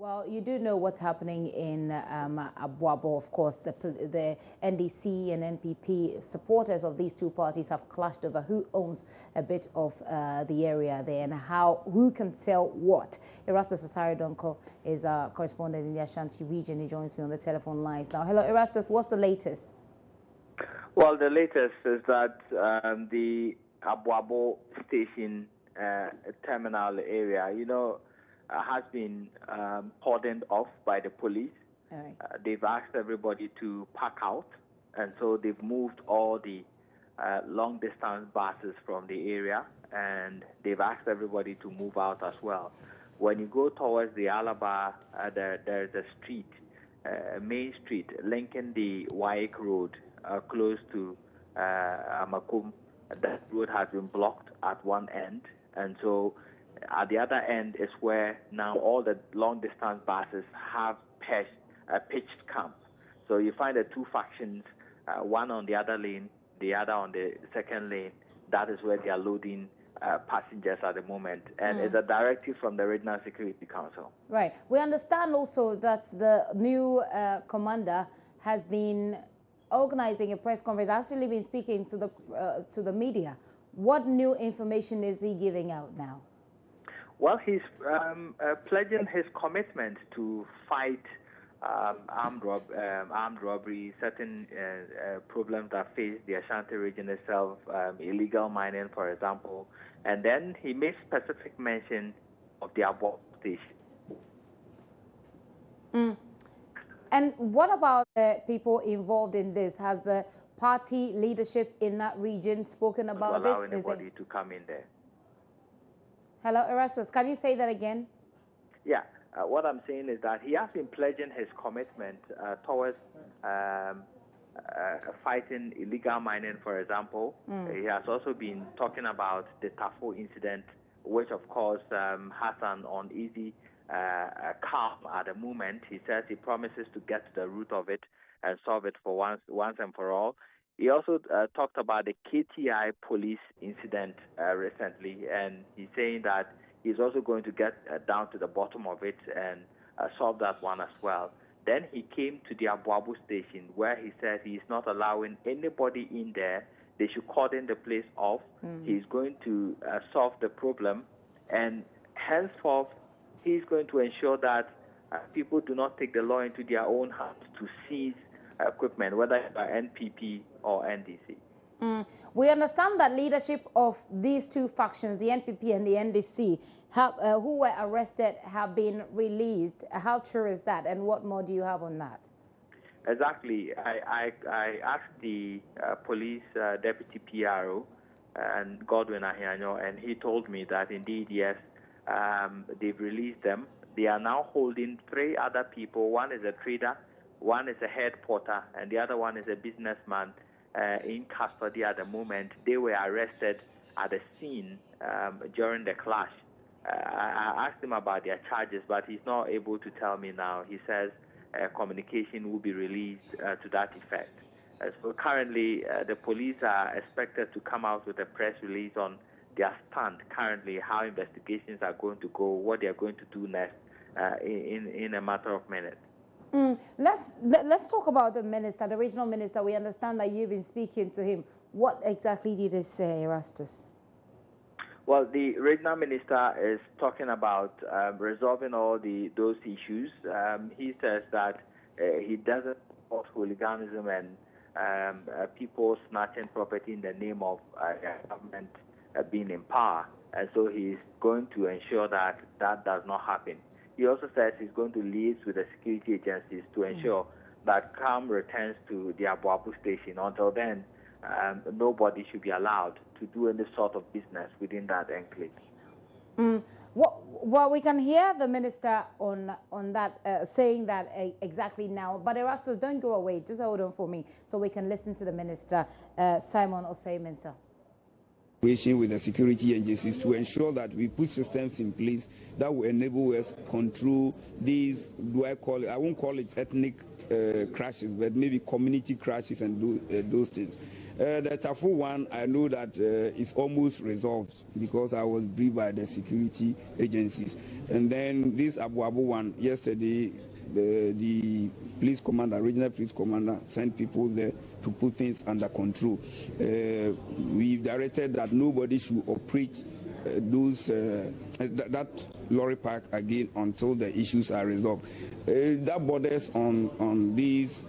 Well, you do know what's happening in Aboabo. Of course, the NDC and NPP supporters of these two parties have clashed over who owns a bit of the area there and who can sell what. Erastus Asaridonko is our correspondent in the Ashanti region. He joins me on the telephone lines now. Hello, Erastus. What's the latest? Well, the latest is that the Aboabo station terminal area, has been cordoned off by the police. Right. They've asked everybody to pack out, and so they've moved all the long-distance buses from the area, and they've asked everybody to move out as well. When you go towards the Alaba, there's a street, a main street, linking the Waik Road close to Amakum. That road has been blocked at one end, and so at the other end is where now all the long-distance buses have pitched camp. So you find the two factions, one on the other lane, the other on the second lane. That is where they are loading passengers at the moment, and it's a directive from the Regional Security Council. Right. We understand also that the new commander has been organizing a press conference, actually been speaking to the media. What new information is he giving out now? Well, he's pledging his commitment to fight armed robbery, certain problems that face the Ashanti region itself, illegal mining, for example. And then he made specific mention of the Aboabo station. And what about the people involved in this? Has the party leadership in that region spoken about this? Allow anybody to come in there. Hello, Erastus, can you say that again? Yeah, what I'm saying is that he has been pledging his commitment towards fighting illegal mining, for example. He has also been talking about the Tafo incident, which of course has an uneasy calm at the moment. He says he promises to get to the root of it and solve it for once and for all. He also talked about the KTI police incident recently, and he's saying that he's also going to get down to the bottom of it and solve that one as well. Then he came to the Aboabo station where he said he's not allowing anybody in there. They should cordon the place off. He's going to solve the problem, and henceforth he's going to ensure that people do not take the law into their own hands to seize equipment, whether by NPP or NDC. We understand that leadership of these two factions, the NPP and the NDC, who were arrested, have been released. How true is that, and what more do you have on that? Exactly. I asked the police deputy PRO, and Godwin Ahianyo, and he told me that indeed, yes, they've released them. They are now holding 3 other people. One is a trader, one is a head porter, and the other one is a businessman in custody at the moment. They were arrested at the scene during the clash. I asked him about their charges, but he's not able to tell me now. He says communication will be released to that effect. So currently, the police are expected to come out with a press release on their stand currently, how investigations are going to go, what they are going to do next in a matter of minutes. Let's talk about the minister, the regional minister. We understand that you've been speaking to him. What exactly did he say, Erastus? Well, the regional minister is talking about resolving all those issues. He says that he doesn't support hooliganism and people snatching property in the name of government being in power, and so he's going to ensure that that does not happen. He also says he's going to liaise with the security agencies to ensure that calm returns to the Aboabo station. Until then, nobody should be allowed to do any sort of business within that enclave. Well, we can hear the minister on that saying that exactly now. But Erastus, don't go away. Just hold on for me so we can listen to the minister, Simon Osei-Mensah. With the security agencies to ensure that we put systems in place that will enable us control these, I won't call it ethnic crashes, but maybe community crashes and those things. The Tafu one, I know that is almost resolved because I was briefed by the security agencies. And then this Aboabo one, yesterday, the police commander, regional police commander, sent people there to put things under control. We've directed that nobody should operate that lorry park again until the issues are resolved. That borders on these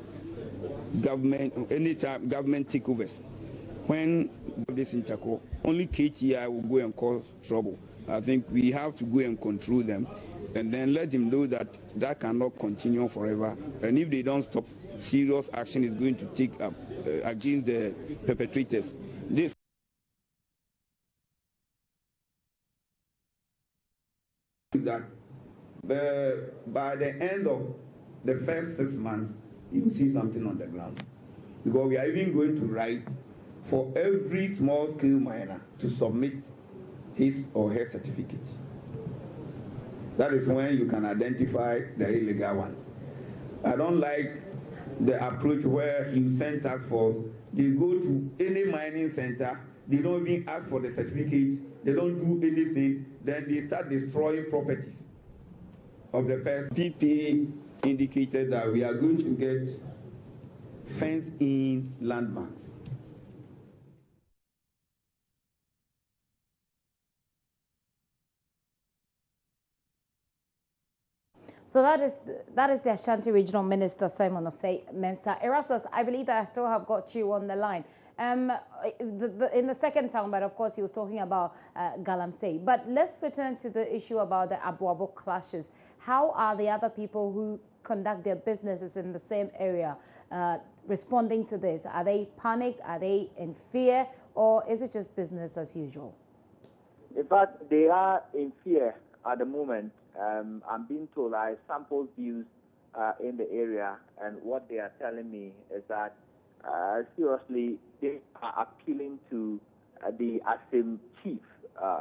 government, anytime government takeovers. When this in Chako, only KTI will go and cause trouble. I think we have to go and control them and then let them know that that cannot continue forever. And if they don't stop, serious action is going to take up against the perpetrators. This that by the end of the first 6 months, you will see something on the ground. Because we are even going to write for every small-scale miner to submit his or her certificate. That is when you can identify the illegal ones. I don't like the approach where you send task force, they go to any mining center, they don't even ask for the certificate, they don't do anything, then they start destroying properties of the person. PP indicated that we are going to get fenced-in landmarks. So that is the Ashanti Regional Minister Simon Osei Mensah. Erastus, I believe that I still have got you on the line. In the second town, but of course he was talking about Galamsey. But let's return to the issue about the Aboabo clashes. How are the other people who conduct their businesses in the same area responding to this? Are they panicked? Are they in fear? Or is it just business as usual? In fact, they are in fear at the moment. I'm being told I sampled views in the area, and what they are telling me is that seriously they are appealing to the Asim chief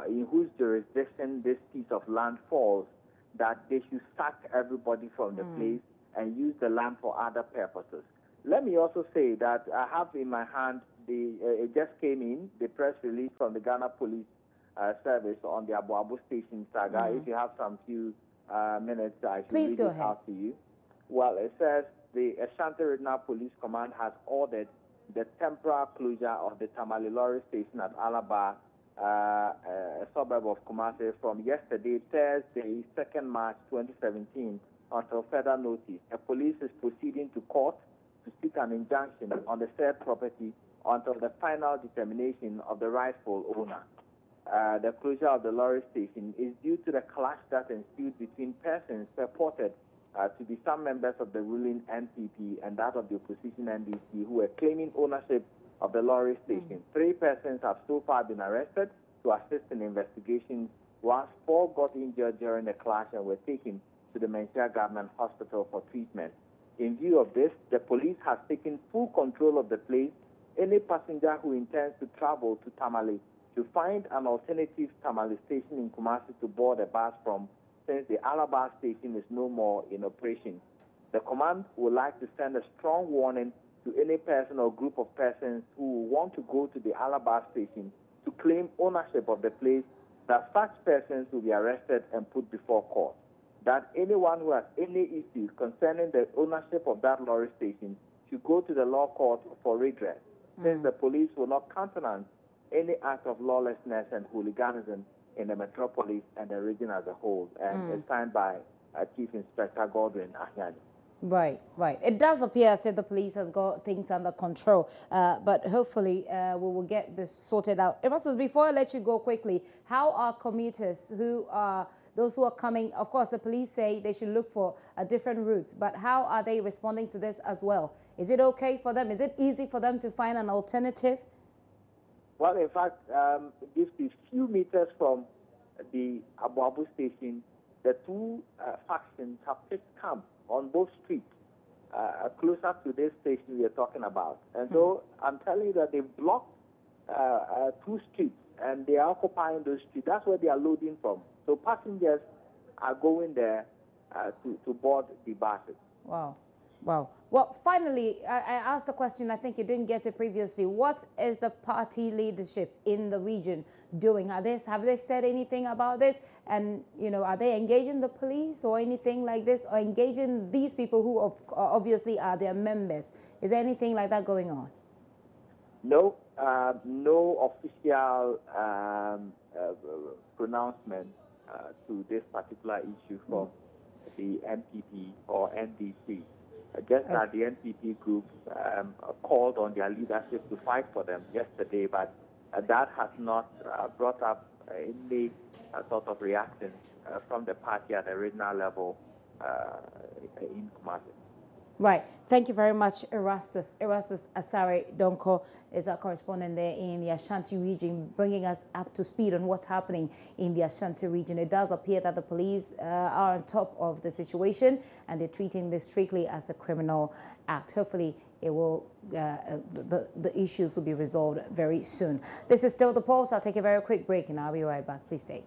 in whose jurisdiction this piece of land falls, that they should sack everybody from the place and use the land for other purposes. Let me also say that I have in my hand it just came in, the press release from the Ghana Police Service on the Aboabo station saga. If you have some few minutes, I should read it out to you. Well, it says the Ashanti Regional Police Command has ordered the temporary closure of the Tamale Lorry Station at Alaba, a suburb of Commuter, from yesterday, Thursday, 2nd March 2017, until further notice. The police is proceeding to court to seek an injunction on the said property until the final determination of the rightful owner. The closure of the lorry station is due to the clash that ensued between persons purported to be some members of the ruling NPP and that of the opposition NDC who were claiming ownership of the lorry station. 3 persons have so far been arrested to assist in investigations, whilst 4 got injured during the clash and were taken to the Menchia Government Hospital for treatment. In view of this, the police has taken full control of the place. Any passenger who intends to travel to Tamale to find an alternative Tamale station in Kumasi to board a bus from, since the Alaba station is no more in operation. The command would like to send a strong warning to any person or group of persons who want to go to the Alaba station to claim ownership of the place, that such persons will be arrested and put before court. That anyone who has any issues concerning the ownership of that lorry station should go to the law court for redress, since the police will not countenance any act of lawlessness and hooliganism in the metropolis and the region as a whole. And it's signed by Chief Inspector Godwin Ahyani. Right, right. It does appear as if the police has got things under control, but hopefully we will get this sorted out. Erastus, before I let you go quickly, how are commuters who are those who are coming? Of course, the police say they should look for a different route, but how are they responding to this as well? Is it okay for them? Is it easy for them to find an alternative? Well, in fact, just a few meters from the Aboabo station, the 2 factions have picked camp on both streets, closer to this station we are talking about. And so I'm telling you that they blocked 2 streets and they are occupying those streets. That's where they are loading from. So passengers are going there to board the buses. Wow. Wow. Well, finally, I asked the question, I think you didn't get it previously. What is the party leadership in the region doing? Have they said anything about this? And, you know, are they engaging the police or anything like this, or engaging these people who obviously are their members? Is there anything like that going on? No, no official pronouncement to this particular issue from the NPP or NDC. Just that the NPP group called on their leadership to fight for them yesterday, but that has not brought up any sort of reaction from the party at the regional level in Commuter. Right. Thank you very much, Erastus. Erastus Asare Donko is our correspondent there in the Ashanti region, bringing us up to speed on what's happening in the Ashanti region. It does appear that the police are on top of the situation and they're treating this strictly as a criminal act. Hopefully, it will the issues will be resolved very soon. This is still The Pulse. I'll take a very quick break and I'll be right back. Please stay.